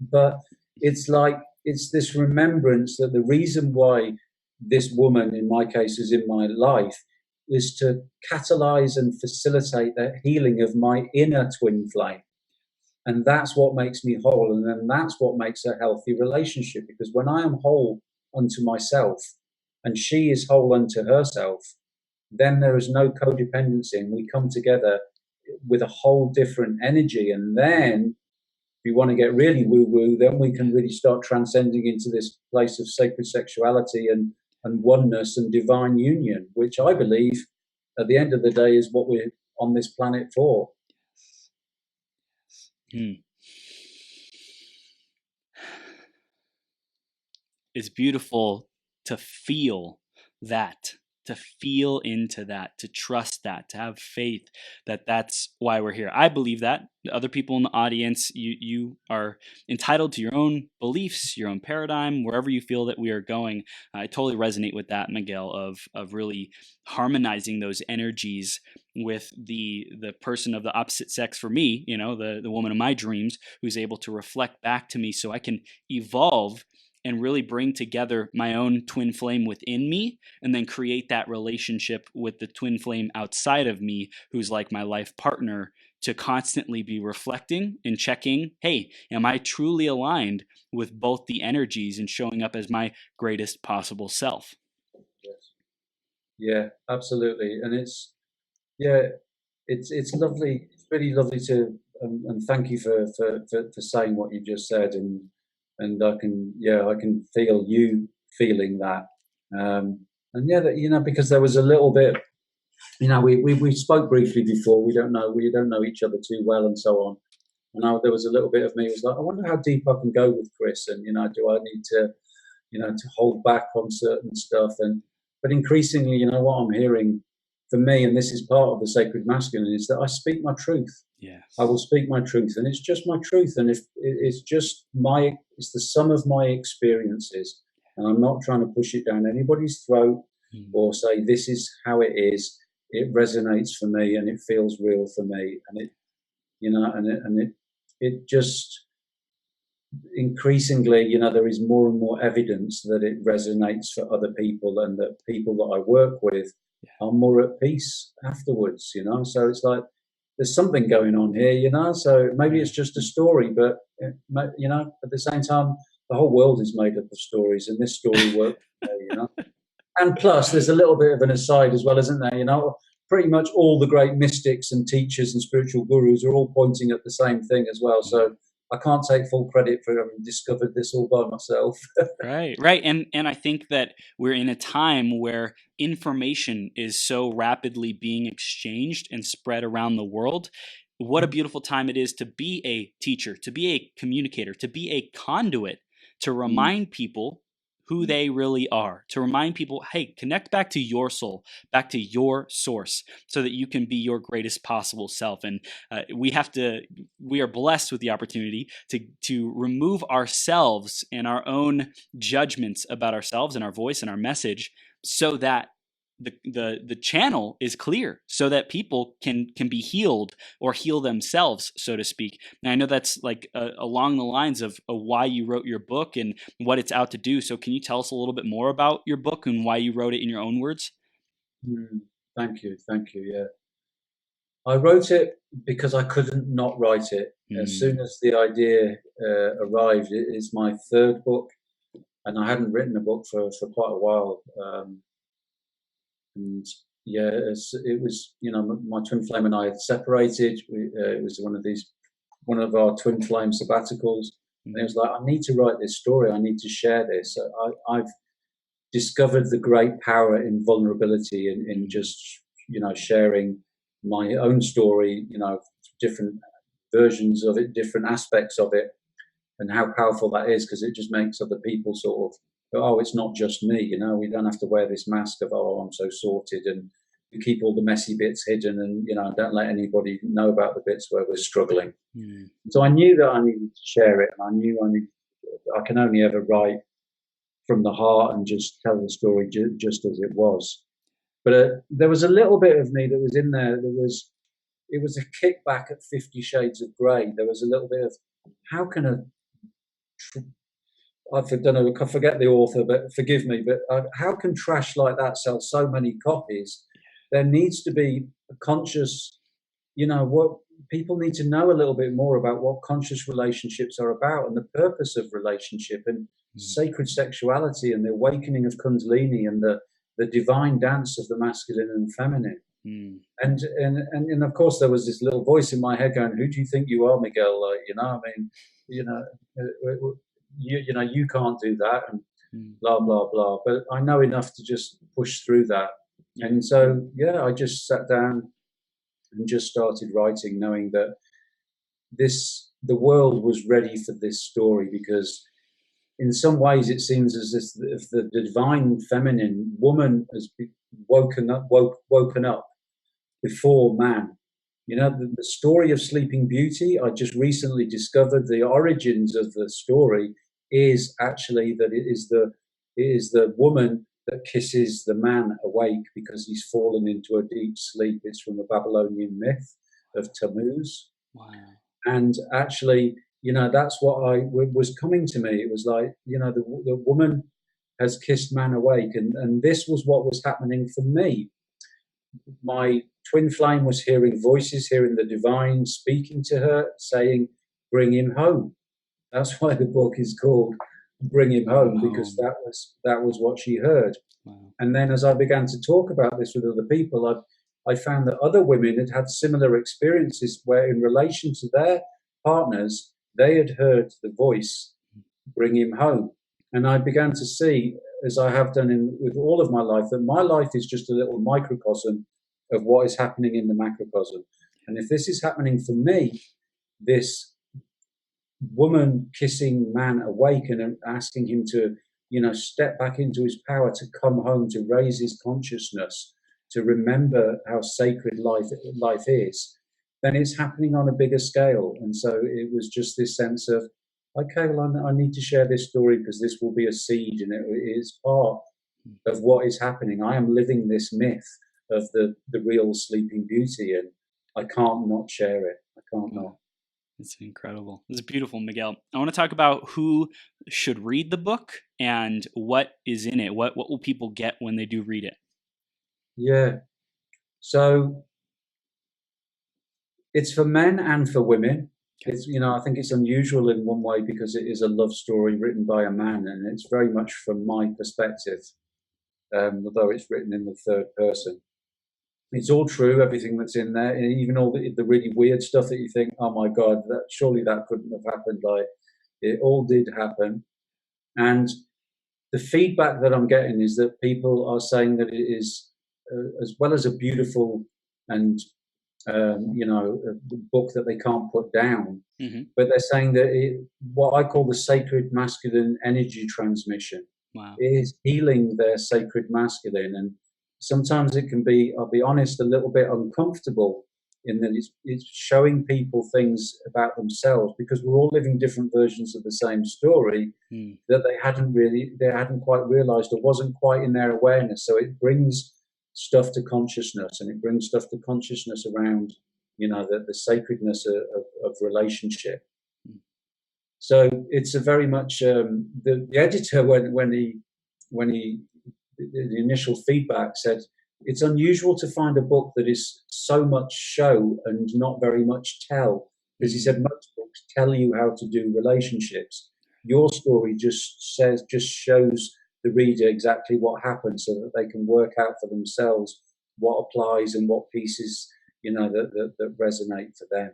But it's this remembrance that the reason why this woman, in my case, is in my life, is to catalyze and facilitate the healing of my inner twin flame. And that's what makes me whole. And then that's what makes a healthy relationship. Because when I am whole unto myself and she is whole unto herself, then there is no codependency. And we come together with a whole different energy. And then if you want to get really woo-woo, then we can really start transcending into this place of sacred sexuality and oneness and divine union, which I believe at the end of the day is what we're on this planet for. It's beautiful to feel that, to feel into that, to trust that, to have faith that that's why we're here. I believe that. The other people in the audience, you are entitled to your own beliefs, your own paradigm, wherever you feel that we are going. I totally resonate with that, Miguel, of really harmonizing those energies with the person of the opposite sex for me, the woman of my dreams, who's able to reflect back to me so I can evolve and really bring together my own twin flame within me, and then create that relationship with the twin flame outside of me, who's like my life partner, to constantly be reflecting and checking, hey, am I truly aligned with both the energies and showing up as my greatest possible self? Yes. yeah, absolutely. And it's, yeah, it's lovely. It's really lovely to, and thank you for saying what you just said. And I can, yeah, I can feel you feeling that. And yeah, that, because there was a little bit, we spoke briefly before. We don't know each other too well, and so on. And there was a little bit of me was like, I wonder how deep I can go with Chris, and do I need to hold back on certain stuff? But increasingly, what I'm hearing for me, and this is part of the sacred masculine, is that I speak my truth. I Yes. will speak my truth, and it's just my truth, and if it's the sum of my experiences, and I'm not trying to push it down anybody's throat Mm. or say this is how it is. It resonates for me, and it feels real for me, and it just increasingly, there is more and more evidence that it resonates for other people, and that people that I work with are more at peace afterwards. So it's like there's something going on here. So maybe it's just a story, but at the same time, the whole world is made up of stories, and this story works. And plus, there's a little bit of an aside as well, isn't there? Pretty much all the great mystics and teachers and spiritual gurus are all pointing at the same thing as well. So I can't take full credit for having discovered this all by myself. Right, right. And I think that we're in a time where information is so rapidly being exchanged and spread around the world. What a beautiful time it is to be a teacher, to be a communicator, to be a conduit, to Mm, remind people who mm, they really are, to remind people, hey, connect back to your soul, back to your source, so that you can be your greatest possible self. And we are blessed with the opportunity to remove ourselves and our own judgments about ourselves and our voice and our message, so that the channel is clear, so that people can be healed or heal themselves, so to speak. And I know that's like along the lines of why you wrote your book and what it's out to do. So can you tell us a little bit more about your book and why you wrote it in your own words? mm. Thank you. Thank you. Yeah. I wrote it because I couldn't not write it. As soon Mm. as the idea arrived, it is my third book, and I hadn't written a book for quite a while. And yeah, it was, my twin flame and I had separated. It was one of our twin flame sabbaticals, and it Mm. was like, I need to write this story. I need to share this. I've discovered the great power in vulnerability, in Mm. just sharing my own story. Different versions of it, different aspects of it, and how powerful that is, because it just makes other people sort of go, oh, it's not just me. We don't have to wear this mask of, oh, I'm so sorted, and we keep all the messy bits hidden, and don't let anybody know about the bits where we're struggling. Mm. So I knew that I needed to share it, and I knew I can only ever write from the heart and just tell the story just as it was. But there was a little bit of me that was in there. It was a kickback at 50 Shades of Grey. There was a little bit of, how can don't know, I forget the author, but forgive me, but how can trash like that sell so many copies? There needs to be a conscious, what people need to know a little bit more about what conscious relationships are about, and the purpose of relationship, and Mm. sacred sexuality, and the awakening of Kundalini, and the divine dance of the masculine and feminine. Mm. And of course, there was this little voice in my head going, "Who do you think you are, Miguel? I mean, you know, you can't do that," and Mm. blah blah blah. But I know enough to just push through that. Yeah. And so, yeah, I just sat down and just started writing, knowing that the world was ready for this story, because in some ways it seems as if the divine feminine woman has woken up before man. The story of Sleeping Beauty, I just recently discovered the origins of the story is actually that it is the woman that kisses the man awake because he's fallen into a deep sleep. It's from the Babylonian myth of Tammuz. Wow. And actually, that's what was coming to me. It was like, the woman has kissed man awake, and this was what was happening for me. My twin flame was hearing voices, hearing the divine speaking to her, saying, "Bring him home." That's why the book is called bring him Bring him home, because home. that was what she heard. Wow. And then as I began to talk about this with other people, I found that other women had had similar experiences where, in relation to their partners, they had heard the voice, bring him home. And I began to see, as I have done with all of my life, that my life is just a little microcosm of what is happening in the macrocosm. And if this is happening for me, this woman kissing man awake and asking him to, step back into his power, to come home, to raise his consciousness, to remember how sacred life is, then it's happening on a bigger scale. And so it was just this sense of, okay, well, I need to share this story because this will be a seed, and it is part of what is happening. I am living this myth of the real Sleeping Beauty, and I can't not share it. I can't not. It's incredible. This is beautiful, Miguel. I want to talk about who should read the book and what is in it. What will people get when they do read it? Yeah. So it's for men and for women. Okay. It's, I think it's unusual in one way because it is a love story written by a man, and it's very much from my perspective, although it's written in the third person. It's all true, everything that's in there, and even all the really weird stuff that you think, oh my God, surely that couldn't have happened. Like, it all did happen. And the feedback that I'm getting is that people are saying that it is, as well as a beautiful and a book that they can't put down, but they're saying that what I call the sacred masculine energy transmission, Wow. is healing their sacred masculine. And sometimes it can be, I'll be honest, a little bit uncomfortable in that it's showing people things about themselves, because we're all living different versions of the same story that they hadn't quite realized or wasn't quite in their awareness. So it brings stuff to consciousness, and it brings stuff to consciousness around, the sacredness of relationship. So it's a very much the editor, when he the initial feedback said, it's unusual to find a book that is so much show and not very much tell, because he said most books tell you how to do relationships. Your story just shows the reader exactly what happened, so that they can work out for themselves what applies and what pieces, that resonate for them.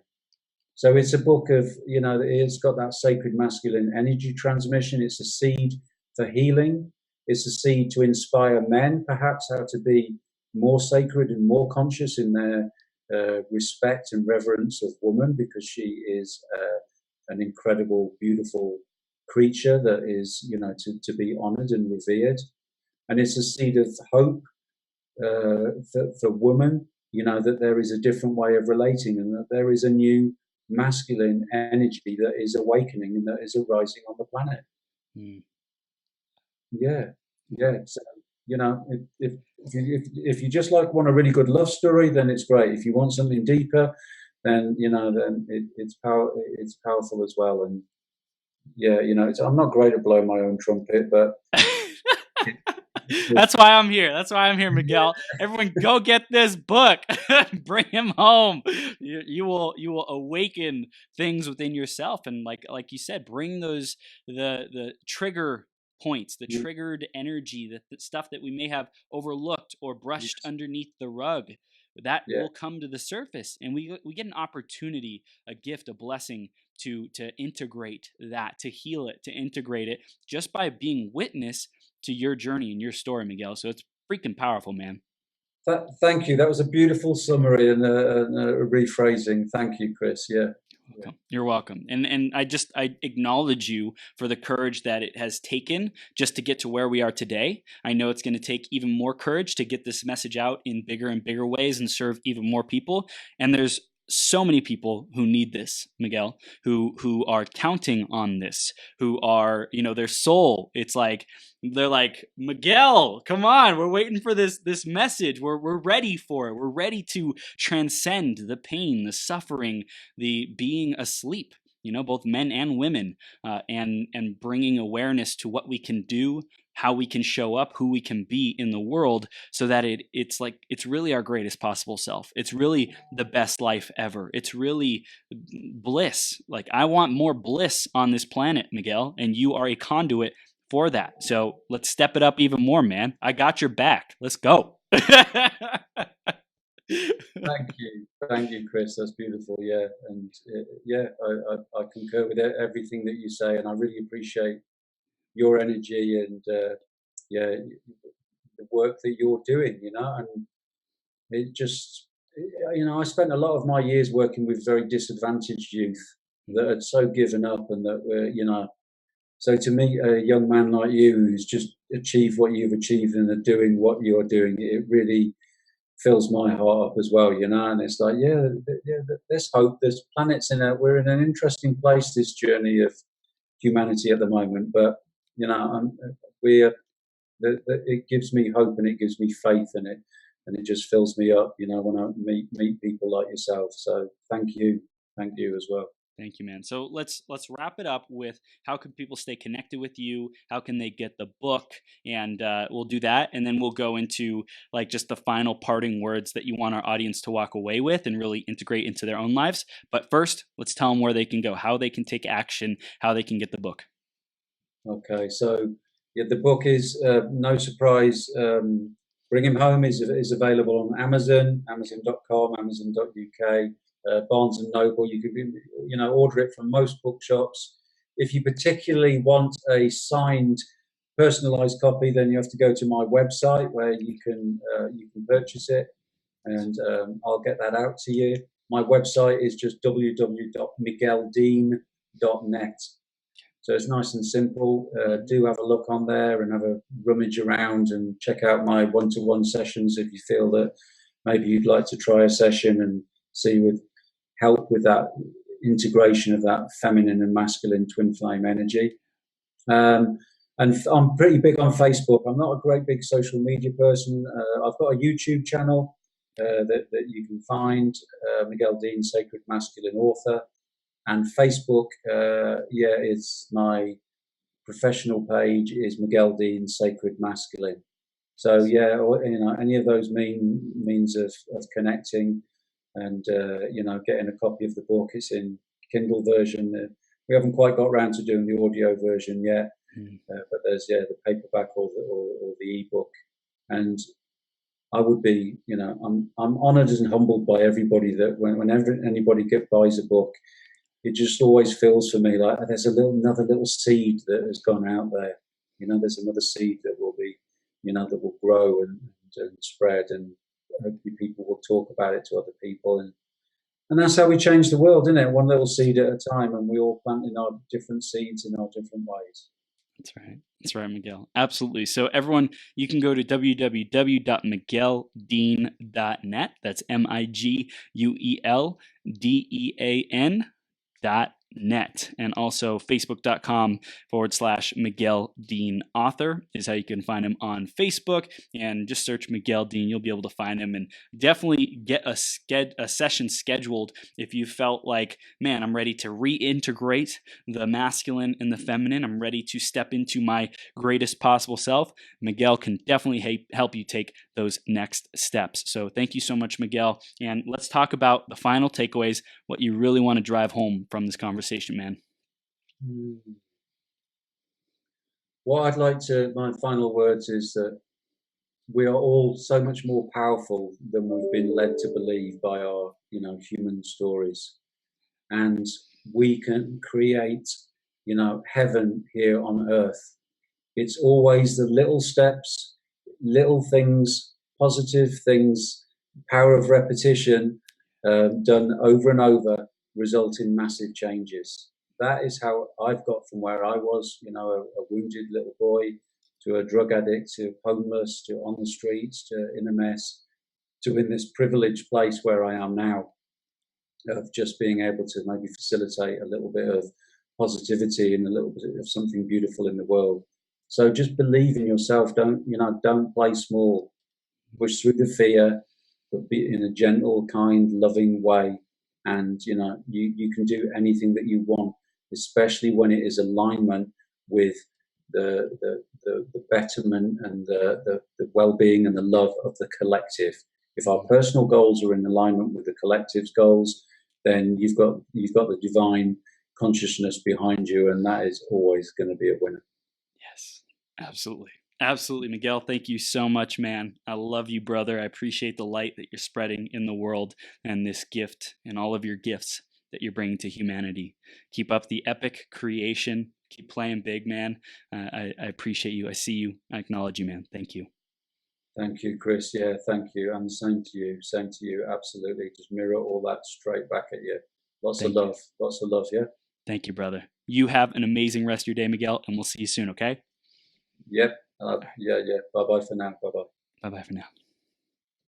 So it's a book of, it's got that sacred masculine energy transmission. It's a seed for healing. It's a seed to inspire men, perhaps, how to be more sacred and more conscious in their respect and reverence of woman, because she is an incredible, beautiful creature that is, to be honored and revered. And it's a seed of hope for women, that there is a different way of relating, and that there is a new masculine energy that is awakening and that is arising on the planet. Yeah. So, if you just want a really good love story, then it's great. If you want something deeper, then it's powerful as well. And yeah, I'm not great at blowing my own trumpet, but That's why I'm here. That's why I'm here, Miguel. Everyone, go get this book. Bring him home. You will awaken things within yourself, and like you said, bring those the trigger points, the triggered energy, the stuff that we may have overlooked or brushed underneath the rug. That will come to the surface, and we get an opportunity, a gift, a blessing to integrate that, to heal it, to integrate it, just by being witness to your journey and your story, Miguel. So it's freaking powerful, man. Thank you. That was a beautiful summary and a rephrasing. Thank you, Chris. Yeah. You're welcome. And I acknowledge you for the courage that it has taken just to get to where we are today. I know it's going to take even more courage to get this message out in bigger and bigger ways and serve even more people. And there's so many people who need this, Miguel, who are counting on this, who are, their soul. It's like, they're like, Miguel, come on, we're waiting for this message. We're ready for it. We're ready to transcend the pain, the suffering, the being asleep, both men and women, and bringing awareness to what we can do, how we can show up, who we can be in the world, so that it's really our greatest possible self. It's really the best life ever. It's really bliss. Like, I want more bliss on this planet, Miguel, and you are a conduit for that. So let's step it up even more, man. I got your back. Let's go. Thank you, Chris. That's beautiful. Yeah, and I concur with everything that you say, and I really appreciate your energy and yeah, the work that you're doing. And it just, I spent a lot of my years working with very disadvantaged youth that had so given up, and that were. So to meet a young man like you who's just achieved what you've achieved and are doing what you're doing, it really fills my heart up as well, And it's like, there's hope. There's planets in it. We're in an interesting place, this journey of humanity at the moment. But we're it gives me hope and it gives me faith in it, and it just fills me up, when I meet people like yourself. So thank you as well. Thank you, man. So let's wrap it up with, how can people stay connected with you? How can they get the book? And we'll do that, and then we'll go into like just the final parting words that you want our audience to walk away with and really integrate into their own lives. But first, let's tell them where they can go, how they can take action, how they can get the book. Okay, so the book is no surprise. Bring Him Home is available on Amazon, Amazon.com, Amazon.uk. Barnes and Noble. You could, order it from most bookshops. If you particularly want a signed, personalised copy, then you have to go to my website where you can purchase it, and I'll get that out to you. My website is just www.migueldean.net. So it's nice and simple. Do have a look on there and have a rummage around and check out my one-to-one sessions if you feel that maybe you'd like to try a session and see with help with that integration of that feminine and masculine twin flame energy. And I'm pretty big on Facebook. I'm not a great big social media person. I've got a YouTube channel that you can find, Miguel Dean, Sacred Masculine Author. And Facebook, it's my professional page is Miguel Dean, Sacred Masculine. So any of those means of connecting and getting a copy of the book. It's in Kindle version. We haven't quite got around to doing the audio version yet, but there's the paperback or the ebook. And I would be, I'm honoured and humbled by everybody that whenever anybody buys a book, it just always feels for me like there's another little seed that has gone out there. There's another seed that will be, that will grow and spread, and hopefully people will talk about it to other people. And that's how we change the world, isn't it? One little seed at a time, and we all plant in our different seeds in our different ways. That's right. That's right, Miguel. Absolutely. So everyone, you can go to www.migueldean.net. That's MIGUELDEAN.net. And also facebook.com/Miguel Dean Author is how you can find him on Facebook, and just search Miguel Dean. You'll be able to find him, and definitely get a session scheduled if you felt like, man, I'm ready to reintegrate the masculine and the feminine. I'm ready to step into my greatest possible self. Miguel can definitely help you take those next steps. So thank you so much, Miguel. And let's talk about the final takeaways, what you really want to drive home from this conversation, man. What I'd like to, my final words is that we are all so much more powerful than we've been led to believe by our, human stories. And we can create, heaven here on earth. It's always the little steps, little things, positive things, power of repetition, done over and over, result in massive changes. That is how I've got from where I was, a wounded little boy, to a drug addict, to homeless, to on the streets, to in a mess, to in this privileged place where I am now, of just being able to maybe facilitate a little bit of positivity and a little bit of something beautiful in the world. So just believe in yourself. Don't play small. Push through the fear, but be in a gentle, kind, loving way. And you can do anything that you want, especially when it is alignment with the betterment and the well-being and the love of the collective. If our personal goals are in alignment with the collective's goals, then you've got the divine consciousness behind you, and that is always going to be a winner. Yes, absolutely. Absolutely, Miguel. Thank you so much, man. I love you, brother. I appreciate the light that you're spreading in the world and this gift and all of your gifts that you're bringing to humanity. Keep up the epic creation. Keep playing big, man. I appreciate you. I see you. I acknowledge you, man. Thank you. Thank you, Chris. Yeah, thank you. And same to you. Same to you. Absolutely. Just mirror all that straight back at you. Lots of Thank you. love. Lots of love. Yeah. Thank you, brother. You have an amazing rest of your day, Miguel, and we'll see you soon, okay? Yep. Yeah. Bye bye for now. Bye bye. Bye bye for now.